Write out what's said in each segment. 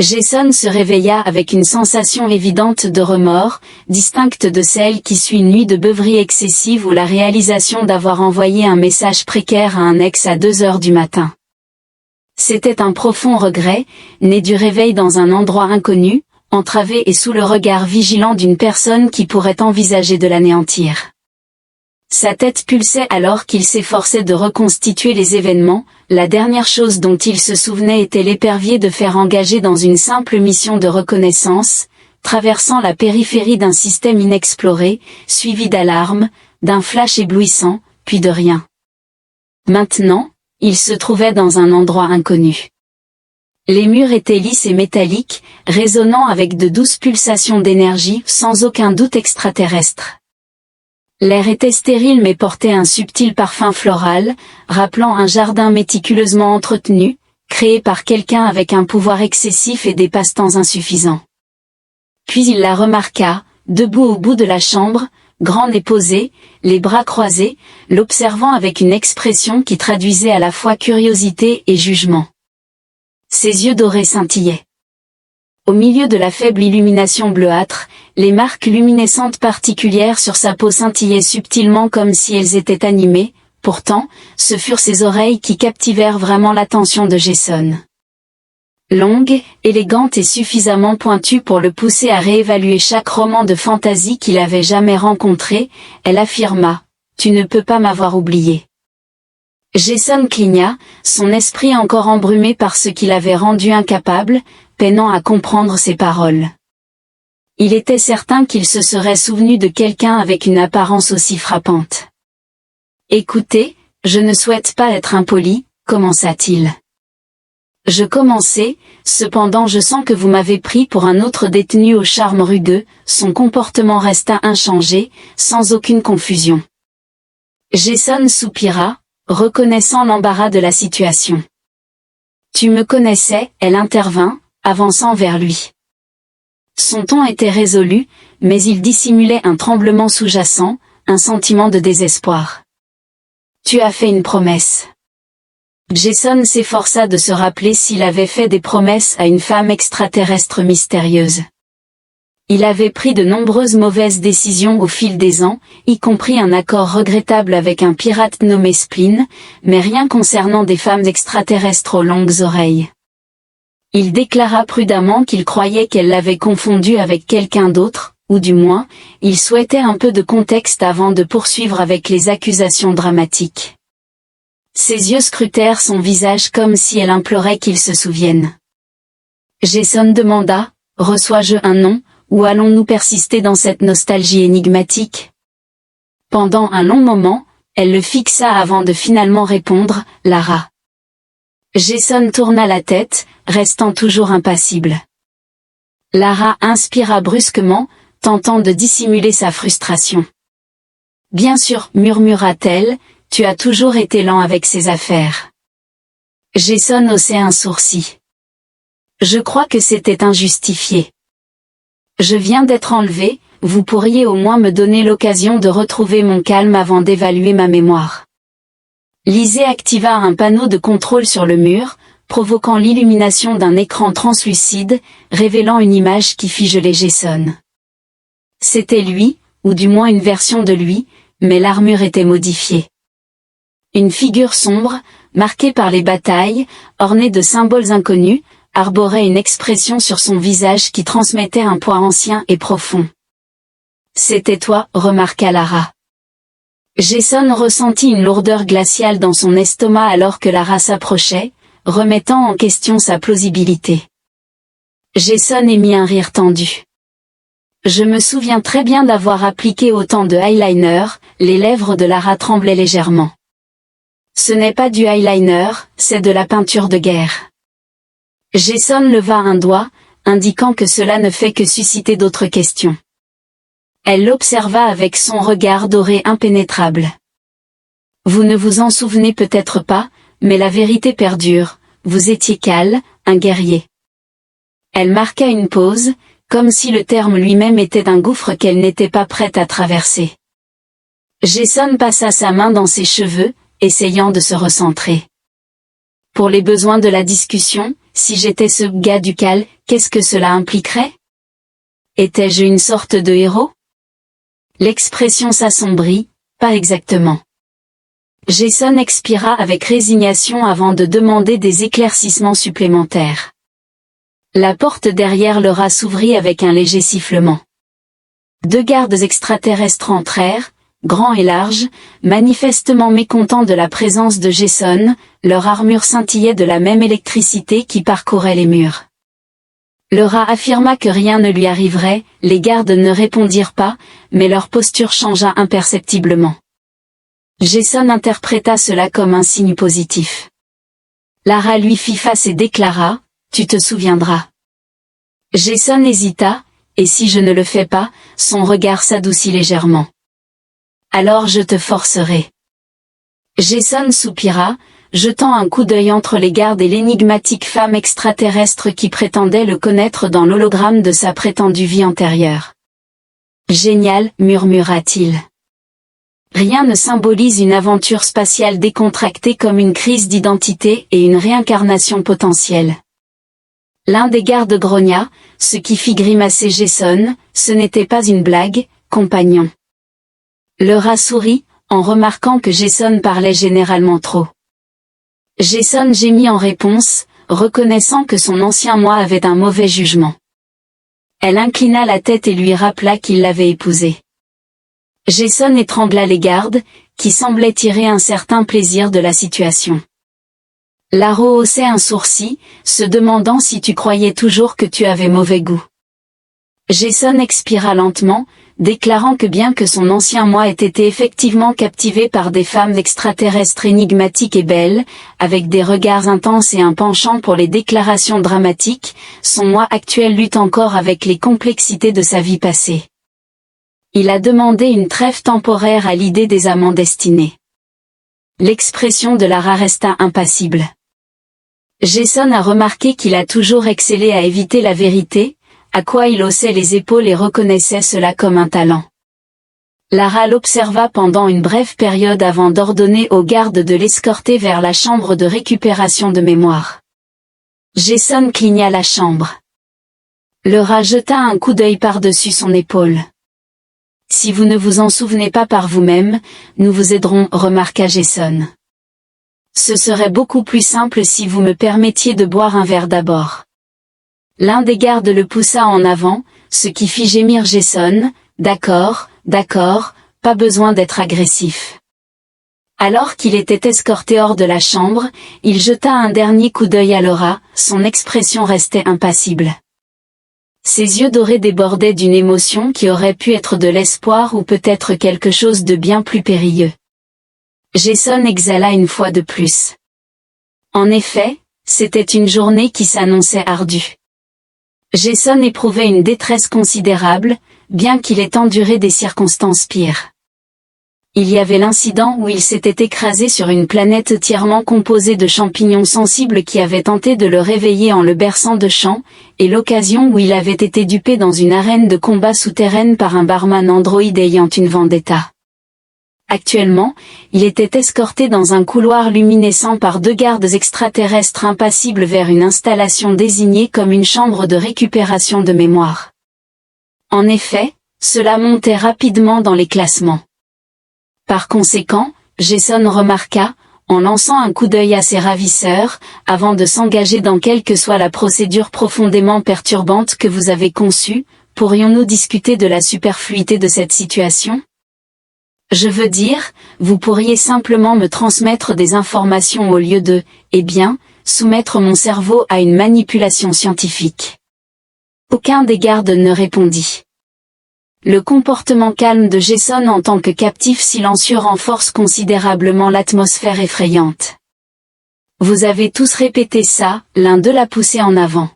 Jason se réveilla avec une sensation évidente de remords, distincte de celle qui suit une nuit de beuverie excessive ou la réalisation d'avoir envoyé un message précaire à un ex à 2 heures du matin. C'était un profond regret, né du réveil dans un endroit inconnu, entravé et sous le regard vigilant d'une personne qui pourrait envisager de l'anéantir. Sa tête pulsait alors qu'il s'efforçait de reconstituer les événements. La dernière chose dont il se souvenait était l'épervier de fer engagé dans une simple mission de reconnaissance, traversant la périphérie d'un système inexploré, suivi d'alarmes, d'un flash éblouissant, puis de rien. Maintenant, il se trouvait dans un endroit inconnu. Les murs étaient lisses et métalliques, résonnant avec de douces pulsations d'énergie, sans aucun doute extraterrestre. L'air était stérile mais portait un subtil parfum floral, rappelant un jardin méticuleusement entretenu, créé par quelqu'un avec un pouvoir excessif et des passe-temps insuffisants. Puis il la remarqua, debout au bout de la chambre, grande et posée, les bras croisés, l'observant avec une expression qui traduisait à la fois curiosité et jugement. Ses yeux dorés scintillaient. Au milieu de la faible illumination bleuâtre, les marques luminescentes particulières sur sa peau scintillaient subtilement comme si elles étaient animées. Pourtant, ce furent ses oreilles qui captivèrent vraiment l'attention de Jason. Longue, élégante et suffisamment pointue pour le pousser à réévaluer chaque roman de fantaisie qu'il avait jamais rencontré, elle affirma « Tu ne peux pas m'avoir oublié ». Jason cligna, son esprit encore embrumé par ce qui l'avait rendu incapable, peinant à comprendre ses paroles. Il était certain qu'il se serait souvenu de quelqu'un avec une apparence aussi frappante. « Écoutez, je ne souhaite pas être impoli, » commença-t-il. Je commençais, cependant je sens que vous m'avez pris pour un autre détenu au charme rugueux. Son comportement resta inchangé, sans aucune confusion. Jason soupira, reconnaissant l'embarras de la situation. Tu me connaissais, elle intervint, avançant vers lui. Son ton était résolu, mais il dissimulait un tremblement sous-jacent, un sentiment de désespoir. Tu as fait une promesse. Jason s'efforça de se rappeler s'il avait fait des promesses à une femme extraterrestre mystérieuse. Il avait pris de nombreuses mauvaises décisions au fil des ans, y compris un accord regrettable avec un pirate nommé Spleen, mais rien concernant des femmes extraterrestres aux longues oreilles. Il déclara prudemment qu'il croyait qu'elle l'avait confondu avec quelqu'un d'autre, ou du moins, il souhaitait un peu de contexte avant de poursuivre avec les accusations dramatiques. Ses yeux scrutèrent son visage comme si elle implorait qu'il se souvienne. Jason demanda, « Reçois-je un nom, ou allons-nous persister dans cette nostalgie énigmatique ?» Pendant un long moment, elle le fixa avant de finalement répondre, « Lara. » Jason tourna la tête, restant toujours impassible. Lara inspira brusquement, tentant de dissimuler sa frustration. « Bien sûr, murmura-t-elle, tu as toujours été lent avec ces affaires. » Jason haussait un sourcil. « Je crois que c'était injustifié. Je viens d'être enlevé, vous pourriez au moins me donner l'occasion de retrouver mon calme avant d'évaluer ma mémoire. » Lizzie activa un panneau de contrôle sur le mur, provoquant l'illumination d'un écran translucide, révélant une image qui fit geler Jason. C'était lui, ou du moins une version de lui, mais l'armure était modifiée. Une figure sombre, marquée par les batailles, ornée de symboles inconnus, arborait une expression sur son visage qui transmettait un poids ancien et profond. « C'était toi, » remarqua Lara. Jason ressentit une lourdeur glaciale dans son estomac alors que Lara s'approchait, remettant en question sa plausibilité. Jason émit un rire tendu. « Je me souviens très bien d'avoir appliqué autant de eyeliner, » les lèvres de Lara tremblaient légèrement. « Ce n'est pas du eyeliner, c'est de la peinture de guerre. » Jason leva un doigt, indiquant que cela ne fait que susciter d'autres questions. Elle l'observa avec son regard doré impénétrable. « Vous ne vous en souvenez peut-être pas, mais la vérité perdure, vous étiez Cal, un guerrier. » Elle marqua une pause, comme si le terme lui-même était un gouffre qu'elle n'était pas prête à traverser. Jason passa sa main dans ses cheveux, essayant de se recentrer. Pour les besoins de la discussion, si j'étais ce gars du cal, qu'est-ce que cela impliquerait? Étais-je une sorte de héros? L'expression s'assombrit, pas exactement. Jason expira avec résignation avant de demander des éclaircissements supplémentaires. La porte derrière le rat s'ouvrit avec un léger sifflement. 2 gardes extraterrestres entrèrent, grands et larges, manifestement mécontents de la présence de Jason, leur armure scintillait de la même électricité qui parcourait les murs. Le rat affirma que rien ne lui arriverait, les gardes ne répondirent pas, mais leur posture changea imperceptiblement. Jason interpréta cela comme un signe positif. Lara lui fit face et déclara, « Tu te souviendras. » Jason hésita, et si je ne le fais pas, son regard s'adoucit légèrement. « Alors je te forcerai. » Jason soupira, jetant un coup d'œil entre les gardes et l'énigmatique femme extraterrestre qui prétendait le connaître dans l'hologramme de sa prétendue vie antérieure. « Génial, murmura-t-il. Rien ne symbolise une aventure spatiale décontractée comme une crise d'identité et une réincarnation potentielle. L'un des gardes grogna, ce qui fit grimacer Jason, ce n'était pas une blague, compagnon. Le rat sourit, en remarquant que Jason parlait généralement trop. Jason gémit en réponse, reconnaissant que son ancien moi avait un mauvais jugement. Elle inclina la tête et lui rappela qu'il l'avait épousée. Jason étrangla les gardes, qui semblaient tirer un certain plaisir de la situation. Laro haussait un sourcil, se demandant si tu croyais toujours que tu avais mauvais goût. Jason expira lentement, déclarant que bien que son ancien moi ait été effectivement captivé par des femmes extraterrestres énigmatiques et belles, avec des regards intenses et un penchant pour les déclarations dramatiques, son moi actuel lutte encore avec les complexités de sa vie passée. Il a demandé une trêve temporaire à l'idée des amants destinés. L'expression de Lara resta impassible. Jason a remarqué qu'il a toujours excellé à éviter la vérité, à quoi il haussait les épaules et reconnaissait cela comme un talent. Lara l'observa pendant une brève période avant d'ordonner aux gardes de l'escorter vers la chambre de récupération de mémoire. Jason cligna la chambre. Le rat jeta un coup d'œil par-dessus son épaule. « Si vous ne vous en souvenez pas par vous-même, nous vous aiderons, remarqua Jason. Ce serait beaucoup plus simple si vous me permettiez de boire un verre d'abord. » L'un des gardes le poussa en avant, ce qui fit gémir Jason, « D'accord, pas besoin d'être agressif. » Alors qu'il était escorté hors de la chambre, il jeta un dernier coup d'œil à Laura, son expression restait impassible. Ses yeux dorés débordaient d'une émotion qui aurait pu être de l'espoir ou peut-être quelque chose de bien plus périlleux. Jason exhala une fois de plus. En effet, c'était une journée qui s'annonçait ardue. Jason éprouvait une détresse considérable, bien qu'il ait enduré des circonstances pires. Il y avait l'incident où il s'était écrasé sur une planète entièrement composée de champignons sensibles qui avaient tenté de le réveiller en le berçant de chants, et l'occasion où il avait été dupé dans une arène de combat souterraine par un barman androïde ayant une vendetta. Actuellement, il était escorté dans un couloir luminescent par 2 gardes extraterrestres impassibles vers une installation désignée comme une chambre de récupération de mémoire. En effet, cela montait rapidement dans les classements. Par conséquent, Jason remarqua, en lançant un coup d'œil à ses ravisseurs, avant de s'engager dans quelle que soit la procédure profondément perturbante que vous avez conçue, pourrions-nous discuter de la superfluité de cette situation? Je veux dire, vous pourriez simplement me transmettre des informations au lieu de, soumettre mon cerveau à une manipulation scientifique. Aucun des gardes ne répondit. Le comportement calme de Jason en tant que captif silencieux renforce considérablement l'atmosphère effrayante. Vous avez tous répété ça, l'un d'eux l'a poussé en avant.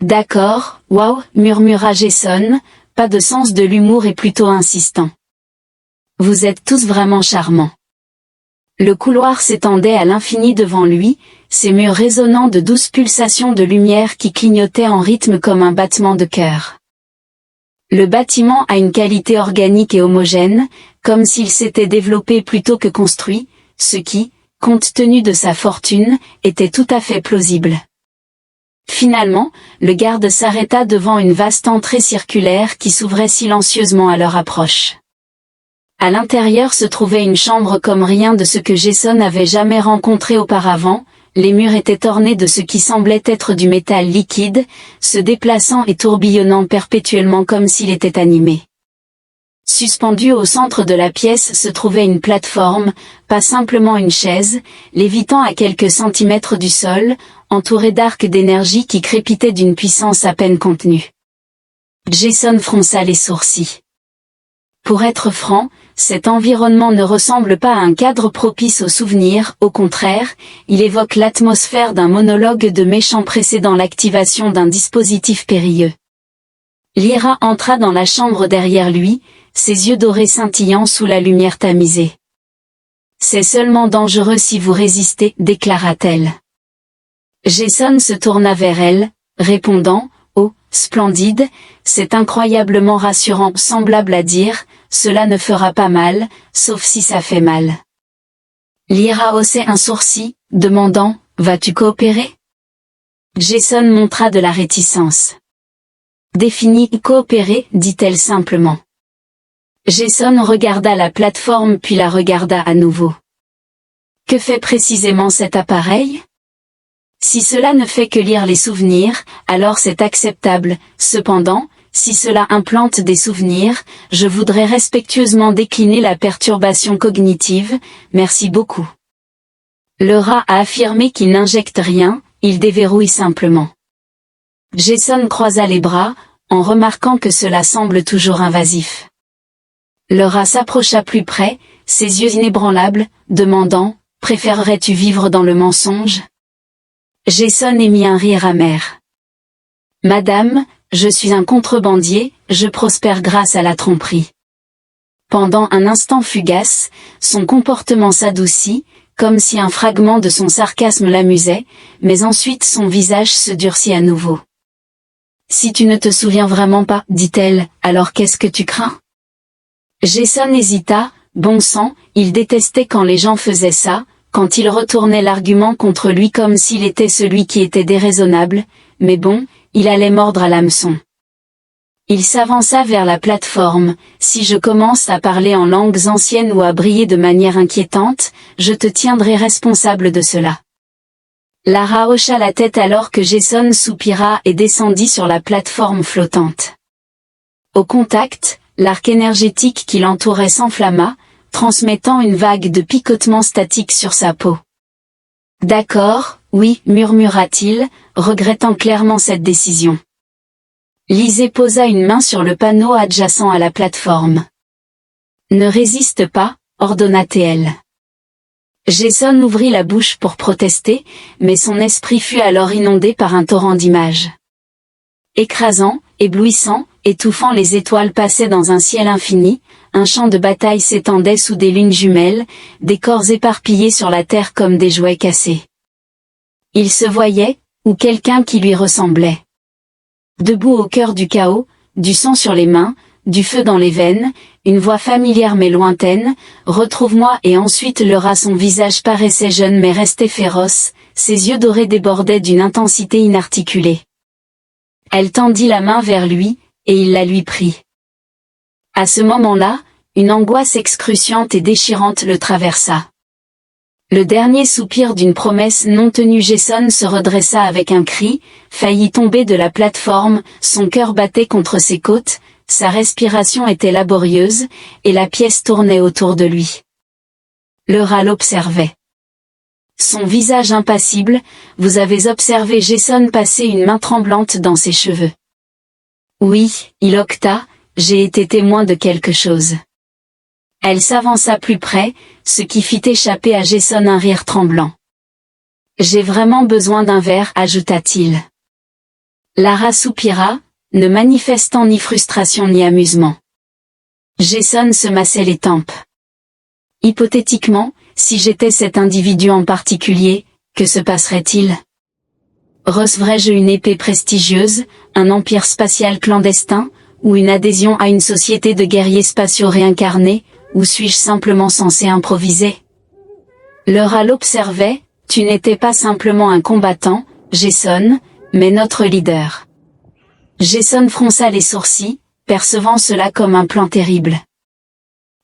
D'accord, wow, murmura Jason, pas de sens de l'humour et plutôt insistant. Vous êtes tous vraiment charmants. Le couloir s'étendait à l'infini devant lui, ses murs résonnant de douces pulsations de lumière qui clignotaient en rythme comme un battement de cœur. Le bâtiment a une qualité organique et homogène, comme s'il s'était développé plutôt que construit, ce qui, compte tenu de sa fortune, était tout à fait plausible. Finalement, le garde s'arrêta devant une vaste entrée circulaire qui s'ouvrait silencieusement à leur approche. À l'intérieur se trouvait une chambre comme rien de ce que Jason avait jamais rencontré auparavant. Les murs étaient ornés de ce qui semblait être du métal liquide, se déplaçant et tourbillonnant perpétuellement comme s'il était animé. Suspendue au centre de la pièce se trouvait une plateforme, pas simplement une chaise, lévitant à quelques centimètres du sol, entourée d'arcs d'énergie qui crépitaient d'une puissance à peine contenue. Jason fronça les sourcils. Pour être franc, cet environnement ne ressemble pas à un cadre propice aux souvenirs, au contraire, il évoque l'atmosphère d'un monologue de méchant précédant l'activation d'un dispositif périlleux. Lyra entra dans la chambre derrière lui, ses yeux dorés scintillant sous la lumière tamisée. « C'est seulement dangereux si vous résistez, déclara-t-elle. Jason se tourna vers elle, répondant « Oh, splendide, c'est incroyablement rassurant, semblable à dire « Cela ne fera pas mal, sauf si ça fait mal. » Lyra haussait un sourcil, demandant « Vas-tu coopérer ?» Jason montra de la réticence. « Définis coopérer, dit-elle simplement. Jason regarda la plateforme puis la regarda à nouveau. Que fait précisément cet appareil ? Si cela ne fait que lire les souvenirs, alors c'est acceptable. Cependant, si cela implante des souvenirs, je voudrais respectueusement décliner la perturbation cognitive, merci beaucoup. Le rat a affirmé qu'il n'injecte rien, il déverrouille simplement. Jason croisa les bras, en remarquant que cela semble toujours invasif. Le rat s'approcha plus près, ses yeux inébranlables, demandant « Préférerais-tu vivre dans le mensonge ?» Jason émit un rire amer. « Madame, je suis un contrebandier, je prospère grâce à la tromperie. » Pendant un instant fugace, son comportement s'adoucit, comme si un fragment de son sarcasme l'amusait, mais ensuite son visage se durcit à nouveau. « Si tu ne te souviens vraiment pas, dit-elle, alors qu'est-ce que tu crains ? » Jason hésita, bon sang, il détestait quand les gens faisaient ça, quand ils retournaient l'argument contre lui comme s'il était celui qui était déraisonnable, mais bon, il allait mordre à l'hameçon. Il s'avança vers la plateforme. « Si je commence à parler en langues anciennes ou à briller de manière inquiétante, je te tiendrai responsable de cela. » Lara hocha la tête alors que Jason soupira et descendit sur la plateforme flottante. Au contact, l'arc énergétique qui l'entourait s'enflamma, transmettant une vague de picotements statiques sur sa peau. « D'accord, oui, murmura-t-il, regrettant clairement cette décision. Lizzie posa une main sur le panneau adjacent à la plateforme. « Ne résiste pas, ordonna-t-elle. » Jason ouvrit la bouche pour protester, mais son esprit fut alors inondé par un torrent d'images. Écrasant, éblouissant, étouffant, les étoiles passaient dans un ciel infini, un champ de bataille s'étendait sous des lunes jumelles, des corps éparpillés sur la terre comme des jouets cassés. Il se voyait, ou quelqu'un qui lui ressemblait. Debout au cœur du chaos, du sang sur les mains, du feu dans les veines, une voix familière mais lointaine, « Retrouve-moi » et ensuite le rat. Son visage paraissait jeune mais restait féroce, ses yeux dorés débordaient d'une intensité inarticulée. Elle tendit la main vers lui, et il la lui prit. À ce moment-là, une angoisse excruciante et déchirante le traversa. Le dernier soupir d'une promesse non tenue. Jason se redressa avec un cri, faillit tomber de la plateforme, son cœur battait contre ses côtes, sa respiration était laborieuse, et la pièce tournait autour de lui. Le rat l'observait. Son visage impassible, « Vous avez observé ?» Jason passait une main tremblante dans ses cheveux. « Oui, il octa, j'ai été témoin de quelque chose. » Elle s'avança plus près, ce qui fit échapper à Jason un rire tremblant. « J'ai vraiment besoin d'un verre » ajouta-t-il. Lara soupira, ne manifestant ni frustration ni amusement. Jason se massait les tempes. « Hypothétiquement, si j'étais cet individu en particulier, que se passerait-il ? Recevrais-je une épée prestigieuse, un empire spatial clandestin, ou une adhésion à une société de guerriers spatiaux réincarnés, ou suis-je simplement censé improviser ? Le rat l'observait, « Tu n'étais pas simplement un combattant, Jason, mais notre leader. Jason fronça les sourcils, percevant cela comme un plan terrible.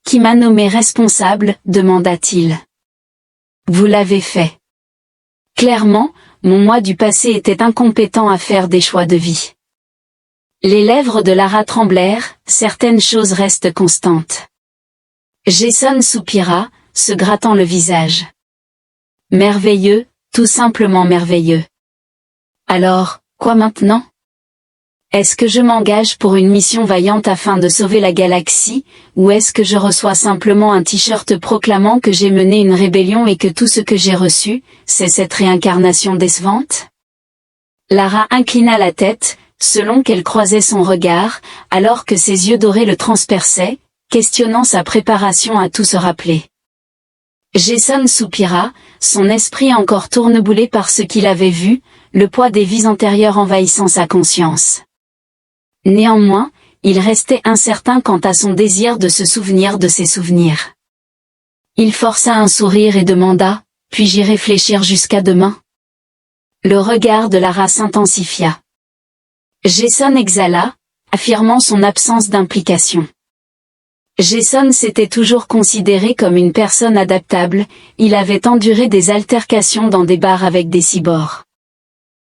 Qui m'a nommé responsable, demanda-t-il. Vous l'avez fait. Clairement, mon moi du passé était incompétent à faire des choix de vie. Les lèvres de Lara tremblèrent, certaines choses restent constantes. Jason soupira, se grattant le visage. Merveilleux, tout simplement merveilleux. Alors, quoi maintenant? Est-ce que je m'engage pour une mission vaillante afin de sauver la galaxie, ou est-ce que je reçois simplement un t-shirt proclamant que j'ai mené une rébellion et que tout ce que j'ai reçu, c'est cette réincarnation décevante? Lara inclina la tête, selon qu'elle croisait son regard, alors que ses yeux dorés le transperçaient, questionnant sa préparation à tout se rappeler. Jason soupira, son esprit encore tourneboulé par ce qu'il avait vu, le poids des vies antérieures envahissant sa conscience. Néanmoins, il restait incertain quant à son désir de se souvenir de ses souvenirs. Il força un sourire et demanda, « Puis-je réfléchir jusqu'à demain ?» Le regard de Lara s'intensifia. Jason exhala, affirmant son absence d'implication. Jason s'était toujours considéré comme une personne adaptable, il avait enduré des altercations dans des bars avec des cyborgs.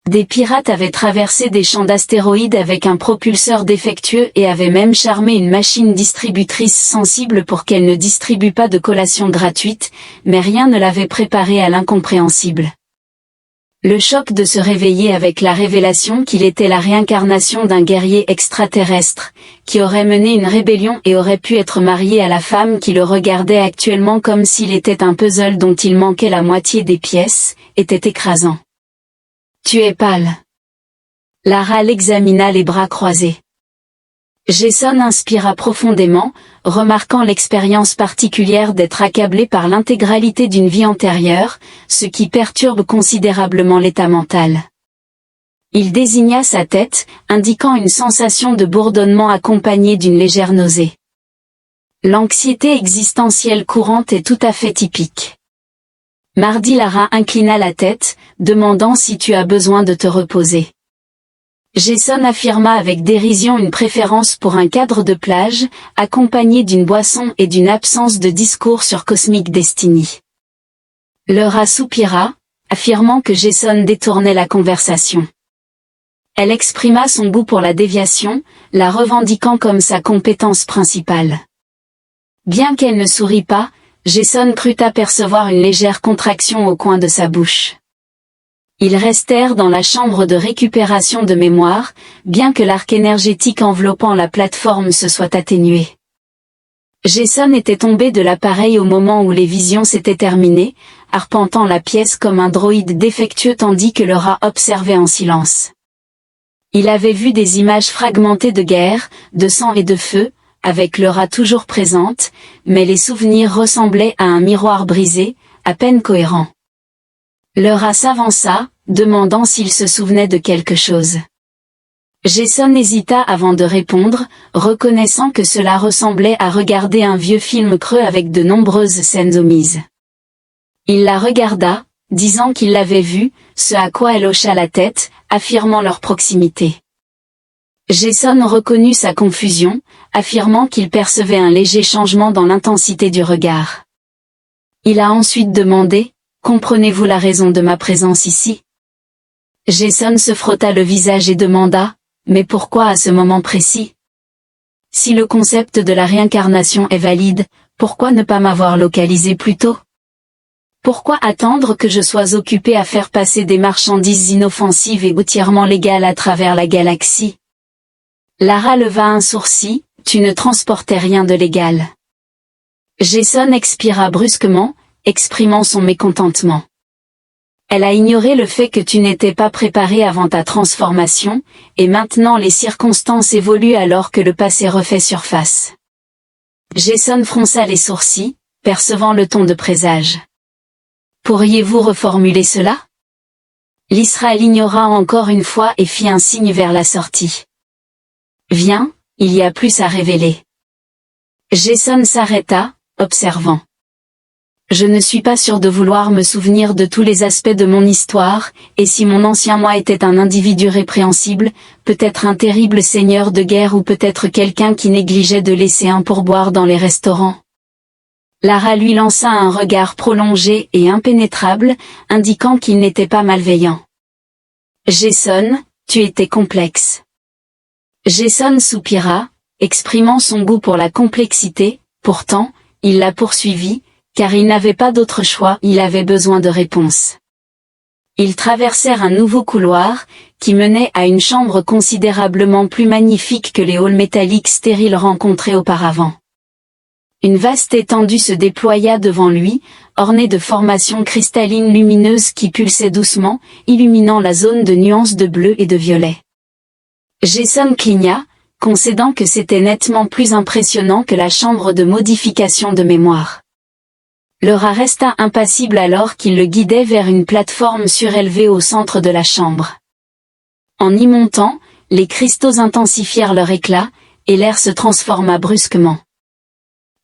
Des pirates avaient traversé des champs d'astéroïdes avec un propulseur défectueux et avaient même charmé une machine distributrice sensible pour qu'elle ne distribue pas de collations gratuites, mais rien ne l'avait préparé à l'incompréhensible. Le choc de se réveiller avec la révélation qu'il était la réincarnation d'un guerrier extraterrestre, qui aurait mené une rébellion et aurait pu être marié à la femme qui le regardait actuellement comme s'il était un puzzle dont il manquait la moitié des pièces, était écrasant. Tu es pâle. Lara l'examina les bras croisés. Jason inspira profondément, remarquant l'expérience particulière d'être accablé par l'intégralité d'une vie antérieure, ce qui perturbe considérablement l'état mental. Il désigna sa tête, indiquant une sensation de bourdonnement accompagnée d'une légère nausée. L'anxiété existentielle courante est tout à fait typique. Mardi Lara inclina la tête, demandant si tu as besoin de te reposer. Jason affirma avec dérision une préférence pour un cadre de plage, accompagné d'une boisson et d'une absence de discours sur Cosmic Destiny. Lara soupira, affirmant que Jason détournait la conversation. Elle exprima son goût pour la déviation, la revendiquant comme sa compétence principale. Bien qu'elle ne sourit pas, Jason crut apercevoir une légère contraction au coin de sa bouche. Ils restèrent dans la chambre de récupération de mémoire, bien que l'arc énergétique enveloppant la plateforme se soit atténué. Jason était tombé de l'appareil au moment où les visions s'étaient terminées, arpentant la pièce comme un droïde défectueux tandis que Lara observait en silence. Il avait vu des images fragmentées de guerre, de sang et de feu, avec Lara toujours présente, mais les souvenirs ressemblaient à un miroir brisé, à peine cohérent. Lara s'avança, demandant s'il se souvenait de quelque chose. Jason hésita avant de répondre, reconnaissant que cela ressemblait à regarder un vieux film creux avec de nombreuses scènes omises. Il la regarda, disant qu'il l'avait vue, ce à quoi elle hocha la tête, affirmant leur proximité. Jason reconnut sa confusion, affirmant qu'il percevait un léger changement dans l'intensité du regard. Il a ensuite demandé, « Comprenez-vous la raison de ma présence ici ?» Jason se frotta le visage et demanda, « Mais pourquoi à ce moment précis ? Si le concept de la réincarnation est valide, pourquoi ne pas m'avoir localisé plus tôt ? Pourquoi attendre que je sois occupé à faire passer des marchandises inoffensives et entièrement légales à travers la galaxie ? » Lara leva un sourcil, « Tu ne transportais rien de légal. » Jason expira brusquement, exprimant son mécontentement. Elle a ignoré le fait que tu n'étais pas préparé avant ta transformation, et maintenant les circonstances évoluent alors que le passé refait surface. Jason fronça les sourcils, percevant le ton de présage. Pourriez-vous reformuler cela ? L'Isra l'ignora encore une fois et fit un signe vers la sortie. Viens, il y a plus à révéler. Jason s'arrêta, observant. Je ne suis pas sûre de vouloir me souvenir de tous les aspects de mon histoire, et si mon ancien moi était un individu répréhensible, peut-être un terrible seigneur de guerre ou peut-être quelqu'un qui négligeait de laisser un pourboire dans les restaurants. Lara lui lança un regard prolongé et impénétrable, indiquant qu'il n'était pas malveillant. Jason, tu étais complexe. Jason soupira, exprimant son goût pour la complexité, pourtant, il la poursuivit, car il n'avait pas d'autre choix, il avait besoin de réponses. Ils traversèrent un nouveau couloir, qui menait à une chambre considérablement plus magnifique que les halls métalliques stériles rencontrés auparavant. Une vaste étendue se déploya devant lui, ornée de formations cristallines lumineuses qui pulsaient doucement, illuminant la zone de nuances de bleu et de violet. Jason cligna, concédant que c'était nettement plus impressionnant que la chambre de modification de mémoire. Lara resta impassible alors qu'il le guidait vers une plateforme surélevée au centre de la chambre. En y montant, les cristaux intensifièrent leur éclat, et l'air se transforma brusquement.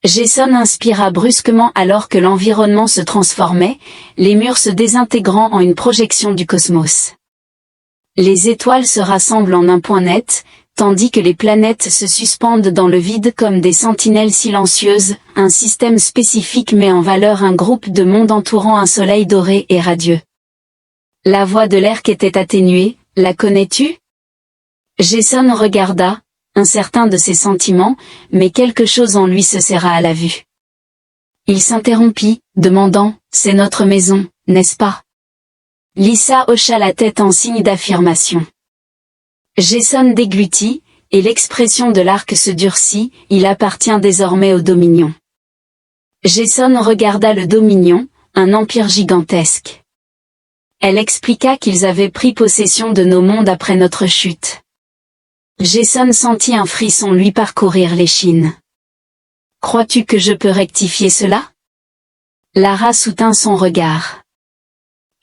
Jason inspira brusquement alors que l'environnement se transformait, les murs se désintégrant en une projection du cosmos. Les étoiles se rassemblent en un point net, tandis que les planètes se suspendent dans le vide comme des sentinelles silencieuses, un système spécifique met en valeur un groupe de mondes entourant un soleil doré et radieux. La voix de l'Erque était atténuée, la connais-tu? Jason regarda, incertain de ses sentiments, mais quelque chose en lui se serra à la vue. Il s'interrompit, demandant, c'est notre maison, n'est-ce pas? Lisa hocha la tête en signe d'affirmation. Jason déglutit, et l'expression de l'Arc se durcit, il appartient désormais au Dominion. Jason regarda le Dominion, un empire gigantesque. Elle expliqua qu'ils avaient pris possession de nos mondes après notre chute. Jason sentit un frisson lui parcourir l'échine. Crois-tu que je peux rectifier cela? Lara soutint son regard.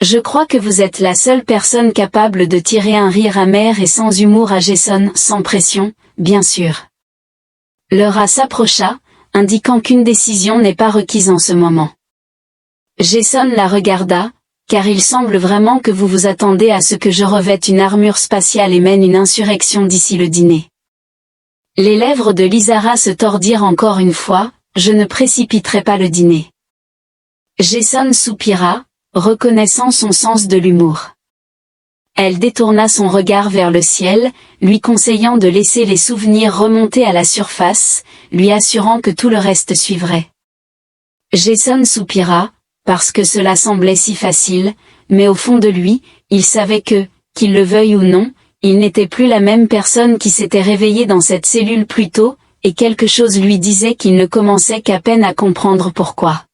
Je crois que vous êtes la seule personne capable de tirer un rire amer et sans humour à Jason, sans pression, bien sûr. Lara s'approcha, indiquant qu'une décision n'est pas requise en ce moment. Jason la regarda, car il semble vraiment que vous vous attendez à ce que je revête une armure spatiale et mène une insurrection d'ici le dîner. Les lèvres de Lizara se tordirent encore une fois, je ne précipiterai pas le dîner. Jason soupira, reconnaissant son sens de l'humour. Elle détourna son regard vers le ciel, lui conseillant de laisser les souvenirs remonter à la surface, lui assurant que tout le reste suivrait. Jason soupira, parce que cela semblait si facile, mais au fond de lui, il savait que, qu'il le veuille ou non, il n'était plus la même personne qui s'était réveillée dans cette cellule plus tôt, et quelque chose lui disait qu'il ne commençait qu'à peine à comprendre pourquoi.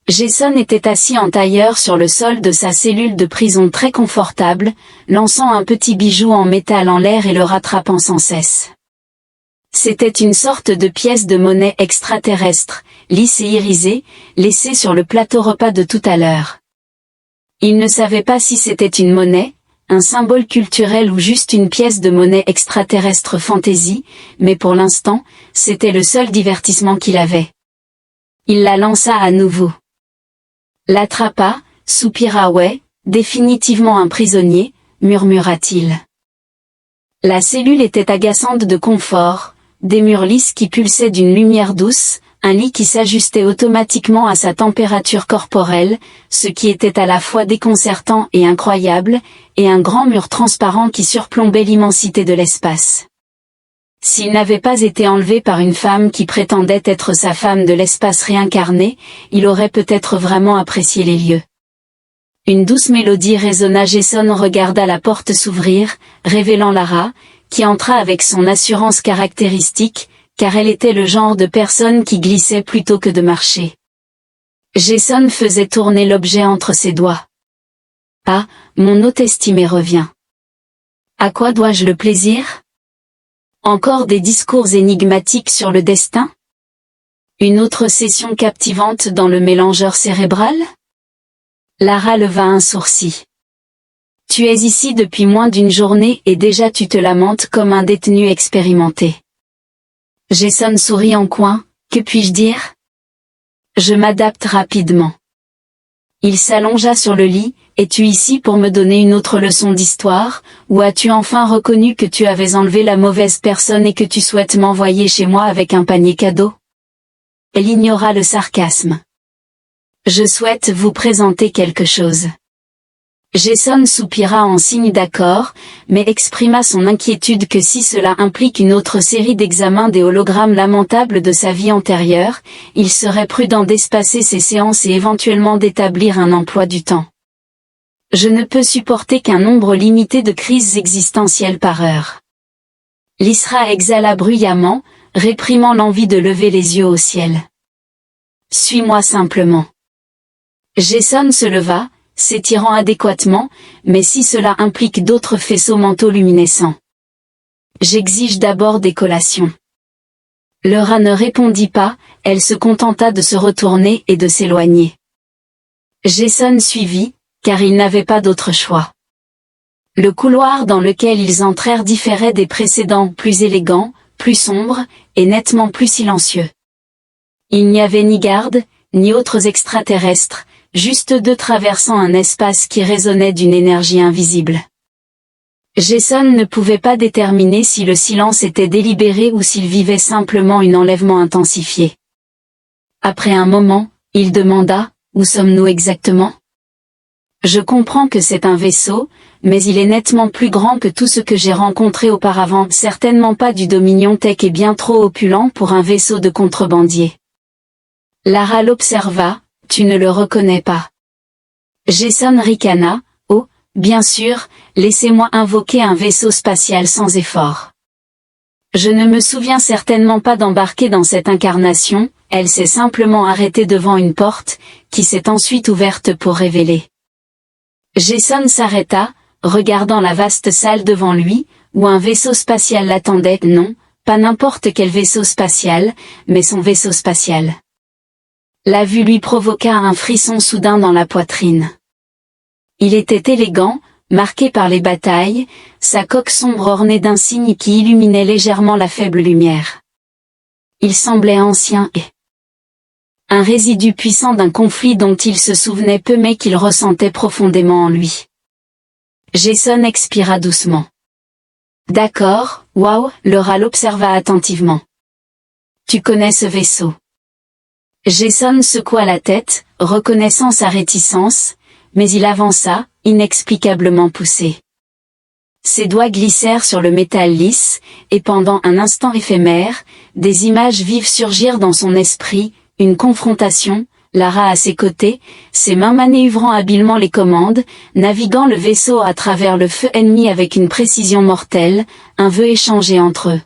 Jason était assis en tailleur sur le sol de sa cellule de prison très confortable, lançant un petit bijou en métal en l'air et le rattrapant sans cesse. C'était une sorte de pièce de monnaie extraterrestre, lisse et irisée, laissée sur le plateau repas de tout à l'heure. Il ne savait pas si c'était une monnaie, un symbole culturel ou juste une pièce de monnaie extraterrestre fantaisie, mais pour l'instant, c'était le seul divertissement qu'il avait. Il la lança à nouveau. L'attrapa, soupira ouais, définitivement un prisonnier, murmura-t-il. La cellule était agaçante de confort, des murs lisses qui pulsaient d'une lumière douce, un lit qui s'ajustait automatiquement à sa température corporelle, ce qui était à la fois déconcertant et incroyable, et un grand mur transparent qui surplombait l'immensité de l'espace. S'il n'avait pas été enlevé par une femme qui prétendait être sa femme de l'espace réincarnée, il aurait peut-être vraiment apprécié les lieux. Une douce mélodie résonna. Jason regarda la porte s'ouvrir, révélant Lara, qui entra avec son assurance caractéristique, car elle était le genre de personne qui glissait plutôt que de marcher. Jason faisait tourner l'objet entre ses doigts. « Ah, mon hôte estimé revient. À quoi dois-je le plaisir ? Encore des discours énigmatiques sur le destin ? Une autre session captivante dans le mélangeur cérébral ? » Lara leva un sourcil. « Tu es ici depuis moins d'une journée et déjà tu te lamentes comme un détenu expérimenté. » Jason sourit en coin, que puis-je dire ? Je m'adapte rapidement. Il s'allongea sur le lit. Es-tu ici pour me donner une autre leçon d'histoire, ou as-tu enfin reconnu que tu avais enlevé la mauvaise personne et que tu souhaites m'envoyer chez moi avec un panier cadeau? Elle ignora le sarcasme. Je souhaite vous présenter quelque chose. Jason soupira en signe d'accord, mais exprima son inquiétude que si cela implique une autre série d'examens des hologrammes lamentables de sa vie antérieure, il serait prudent d'espacer ses séances et éventuellement d'établir un emploi du temps. Je ne peux supporter qu'un nombre limité de crises existentielles par heure. L'Isra exhala bruyamment, réprimant l'envie de lever les yeux au ciel. Suis-moi simplement. Jason se leva, s'étirant adéquatement, mais si cela implique d'autres faisceaux mentaux luminescents. J'exige d'abord des collations. Laura ne répondit pas, elle se contenta de se retourner et de s'éloigner. Jason suivit, car il n'avait pas d'autre choix. Le couloir dans lequel ils entrèrent différait des précédents, plus élégant, plus sombre, et nettement plus silencieux. Il n'y avait ni garde, ni autres extraterrestres, juste deux traversant un espace qui résonnait d'une énergie invisible. Jason ne pouvait pas déterminer si le silence était délibéré ou s'il vivait simplement un enlèvement intensifié. Après un moment, il demanda, « Où sommes-nous exactement ? » Je comprends que c'est un vaisseau, mais il est nettement plus grand que tout ce que j'ai rencontré auparavant, certainement pas du Dominion Tech et bien trop opulent pour un vaisseau de contrebandier. Lara l'observa. Tu ne le reconnais pas. Jason ricana. Oh, bien sûr, laissez-moi invoquer un vaisseau spatial sans effort. Je ne me souviens certainement pas d'embarquer dans cette incarnation, elle s'est simplement arrêtée devant une porte, qui s'est ensuite ouverte pour révéler. Jason s'arrêta, regardant la vaste salle devant lui, où un vaisseau spatial l'attendait. Non, pas n'importe quel vaisseau spatial, mais son vaisseau spatial. La vue lui provoqua un frisson soudain dans la poitrine. Il était élégant, marqué par les batailles, sa coque sombre ornée d'insignes qui illuminaient légèrement la faible lumière. Il semblait ancien et un résidu puissant d'un conflit dont il se souvenait peu mais qu'il ressentait profondément en lui. Jason expira doucement. D'accord, waouh, Laura l'observa attentivement. Tu connais ce vaisseau? Jason secoua la tête, reconnaissant sa réticence, mais il avança, inexplicablement poussé. Ses doigts glissèrent sur le métal lisse, et pendant un instant éphémère, des images vives surgirent dans son esprit, une confrontation, Lara à ses côtés, ses mains manœuvrant habilement les commandes, naviguant le vaisseau à travers le feu ennemi avec une précision mortelle, un vœu échangé entre eux.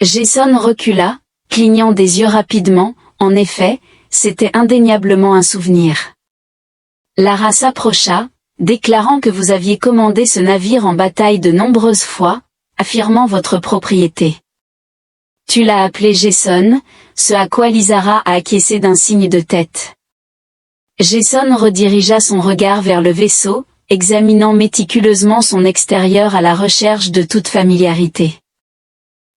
Jason recula, clignant des yeux rapidement. En effet, c'était indéniablement un souvenir. Lara s'approcha, déclarant que vous aviez commandé ce navire en bataille de nombreuses fois, affirmant votre propriété. Tu l'as appelé Jason, ce à quoi Lizara a acquiescé d'un signe de tête. Jason redirigea son regard vers le vaisseau, examinant méticuleusement son extérieur à la recherche de toute familiarité.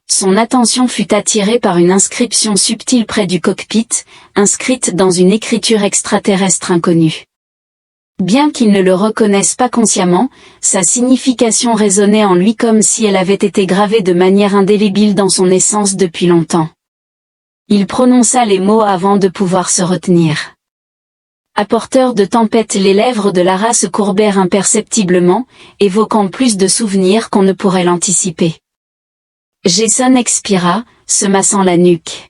Son attention fut attirée par une inscription subtile près du cockpit, inscrite dans une écriture extraterrestre inconnue. Bien qu'il ne le reconnaisse pas consciemment, sa signification résonnait en lui comme si elle avait été gravée de manière indélébile dans son essence depuis longtemps. Il prononça les mots avant de pouvoir se retenir. Apporteur de tempête, les lèvres de Lara se courbèrent imperceptiblement, évoquant plus de souvenirs qu'on ne pourrait l'anticiper. Jason expira, se massant la nuque.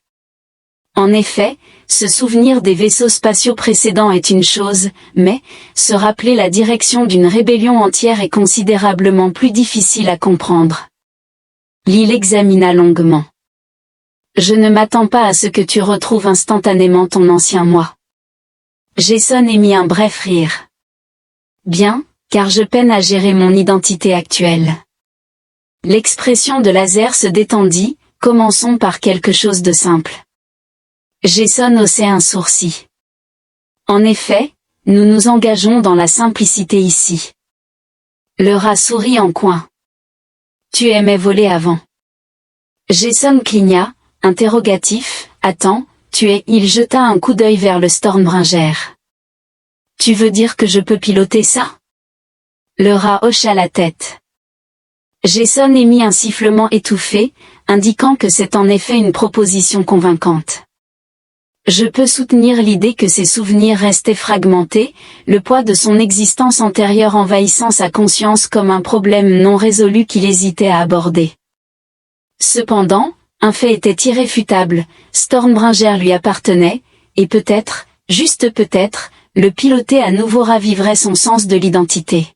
En effet, se souvenir des vaisseaux spatiaux précédents est une chose, mais, se rappeler la direction d'une rébellion entière est considérablement plus difficile à comprendre. L'île examina longuement. Je ne m'attends pas à ce que tu retrouves instantanément ton ancien moi. Jason émit un bref rire. Bien, car je peine à gérer mon identité actuelle. L'expression de Laser se détendit, commençons par quelque chose de simple. Jason haussait un sourcil. En effet, nous nous engageons dans la simplicité ici. Le rat sourit en coin. Tu aimais voler avant. Jason cligna, interrogatif, attends, Il jeta un coup d'œil vers le Stormbringer. Tu veux dire que je peux piloter ça? Le rat hocha la tête. Jason émit un sifflement étouffé, indiquant que c'est en effet une proposition convaincante. Je peux soutenir l'idée que ses souvenirs restaient fragmentés, le poids de son existence antérieure envahissant sa conscience comme un problème non résolu qu'il hésitait à aborder. Cependant, un fait était irréfutable, Stormbringer lui appartenait, et peut-être, juste peut-être, le piloter à nouveau raviverait son sens de l'identité.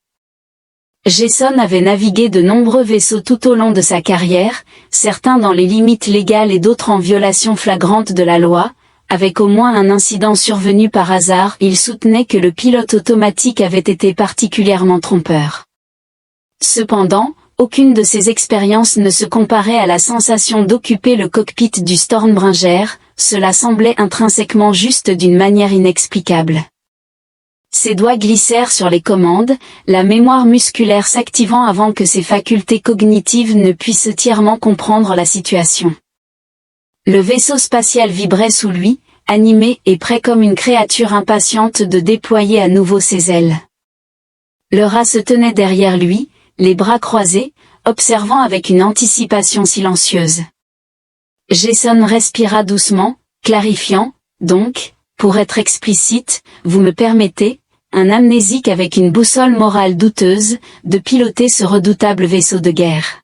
Jason avait navigué de nombreux vaisseaux tout au long de sa carrière, certains dans les limites légales et d'autres en violation flagrante de la loi. Avec au moins un incident survenu par hasard, il soutenait que le pilote automatique avait été particulièrement trompeur. Cependant, aucune de ces expériences ne se comparait à la sensation d'occuper le cockpit du Stormbringer, cela semblait intrinsèquement juste d'une manière inexplicable. Ses doigts glissèrent sur les commandes, la mémoire musculaire s'activant avant que ses facultés cognitives ne puissent entièrement comprendre la situation. Le vaisseau spatial vibrait sous lui, animé et prêt comme une créature impatiente de déployer à nouveau ses ailes. Le rat se tenait derrière lui, les bras croisés, observant avec une anticipation silencieuse. Jason respira doucement, clarifiant, donc, pour être explicite, vous me permettez, un amnésique avec une boussole morale douteuse, de piloter ce redoutable vaisseau de guerre.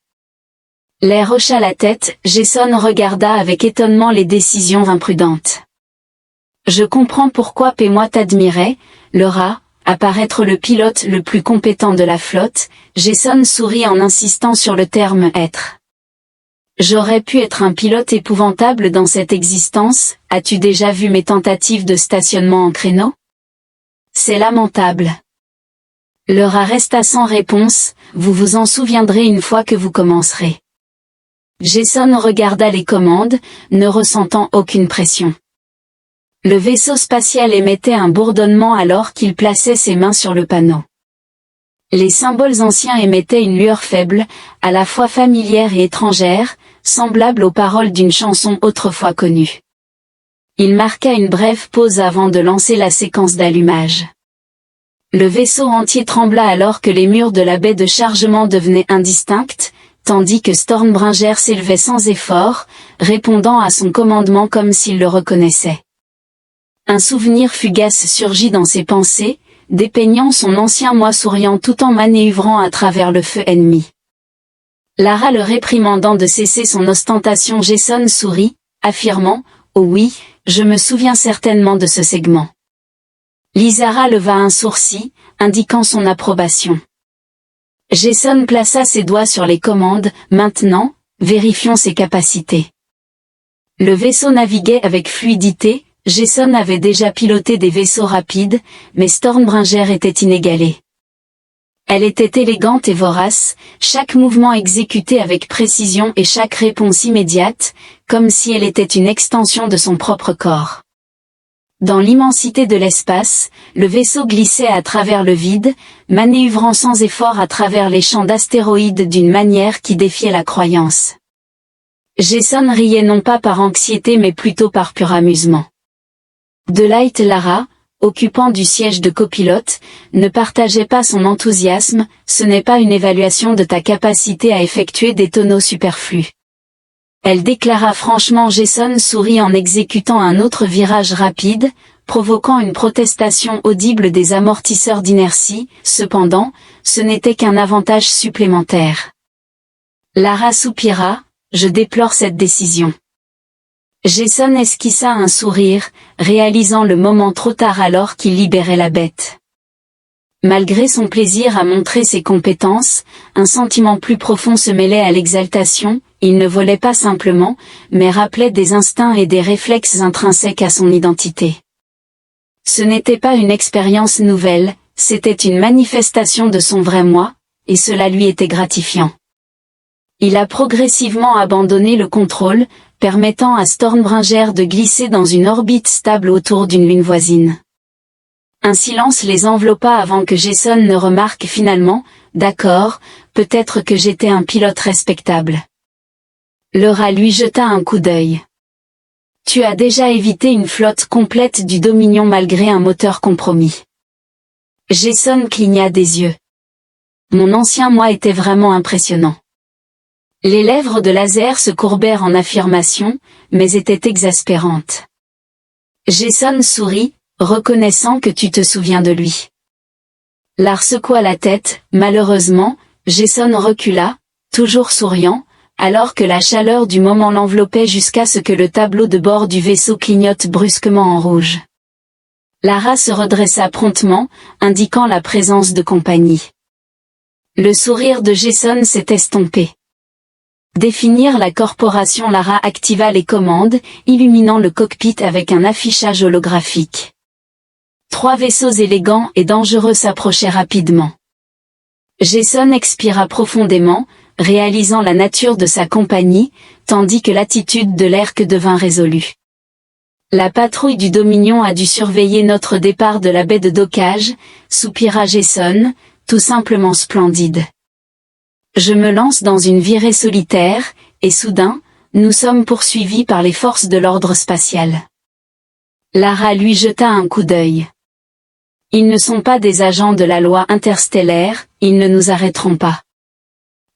L'air hocha la tête, Jason regarda avec étonnement les décisions imprudentes. Je comprends pourquoi P-moi t'admirait, le rat, à paraître le pilote le plus compétent de la flotte, Jason sourit en insistant sur le terme « être ». J'aurais pu être un pilote épouvantable dans cette existence, as-tu déjà vu mes tentatives de stationnement en créneau? C'est lamentable. Le rat resta sans réponse, vous vous en souviendrez une fois que vous commencerez. Jason regarda les commandes, ne ressentant aucune pression. Le vaisseau spatial émettait un bourdonnement alors qu'il plaçait ses mains sur le panneau. Les symboles anciens émettaient une lueur faible, à la fois familière et étrangère, semblable aux paroles d'une chanson autrefois connue. Il marqua une brève pause avant de lancer la séquence d'allumage. Le vaisseau entier trembla alors que les murs de la baie de chargement devenaient indistincts, tandis que Stormbringer s'élevait sans effort, répondant à son commandement comme s'il le reconnaissait. Un souvenir fugace surgit dans ses pensées, dépeignant son ancien moi souriant tout en manœuvrant à travers le feu ennemi. Lara le réprimandant de cesser son ostentation, Jason sourit, affirmant « Oh oui, je me souviens certainement de ce segment. » Lizara leva un sourcil, indiquant son approbation. Jason plaça ses doigts sur les commandes, maintenant, vérifions ses capacités. Le vaisseau naviguait avec fluidité, Jason avait déjà piloté des vaisseaux rapides, mais Stormbringer était inégalée. Elle était élégante et vorace, chaque mouvement exécuté avec précision et chaque réponse immédiate, comme si elle était une extension de son propre corps. Dans l'immensité de l'espace, le vaisseau glissait à travers le vide, manœuvrant sans effort à travers les champs d'astéroïdes d'une manière qui défiait la croyance. Jason riait non pas par anxiété mais plutôt par pur amusement. Delight Lara, occupant du siège de copilote, ne partageait pas son enthousiasme, ce n'est pas une évaluation de ta capacité à effectuer des tonneaux superflus. Elle déclara franchement. Jason sourit en exécutant un autre virage rapide, provoquant une protestation audible des amortisseurs d'inertie, cependant, ce n'était qu'un avantage supplémentaire. Lara soupira, je déplore cette décision. Jason esquissa un sourire, réalisant le moment trop tard alors qu'il libérait la bête. Malgré son plaisir à montrer ses compétences, un sentiment plus profond se mêlait à l'exaltation, il ne volait pas simplement, mais rappelait des instincts et des réflexes intrinsèques à son identité. Ce n'était pas une expérience nouvelle, c'était une manifestation de son vrai moi, et cela lui était gratifiant. Il a progressivement abandonné le contrôle, permettant à Stormbringer de glisser dans une orbite stable autour d'une lune voisine. Un silence les enveloppa avant que Jason ne remarque finalement, d'accord, peut-être que j'étais un pilote respectable. Le rat lui jeta un coup d'œil. Tu as déjà évité une flotte complète du Dominion malgré un moteur compromis. Jason cligna des yeux. Mon ancien moi était vraiment impressionnant. Les lèvres de Laser se courbèrent en affirmation, mais étaient exaspérantes. Jason sourit, reconnaissant que tu te souviens de lui. Lar secoua la tête, malheureusement, Jason recula, toujours souriant, alors que la chaleur du moment l'enveloppait jusqu'à ce que le tableau de bord du vaisseau clignote brusquement en rouge. Lara se redressa promptement, indiquant la présence de compagnie. Le sourire de Jason s'est estompé. Définir la corporation. Lara activa les commandes, illuminant le cockpit avec un affichage holographique. 3 vaisseaux élégants et dangereux s'approchaient rapidement. Jason expira profondément, réalisant la nature de sa compagnie, tandis que l'attitude de l'Erque devint résolue. La patrouille du Dominion a dû surveiller notre départ de la baie de dockage, soupira Jason, tout simplement splendide. Je me lance dans une virée solitaire, et soudain, nous sommes poursuivis par les forces de l'ordre spatial. Lara lui jeta un coup d'œil. Ils ne sont pas des agents de la loi interstellaire, ils ne nous arrêteront pas.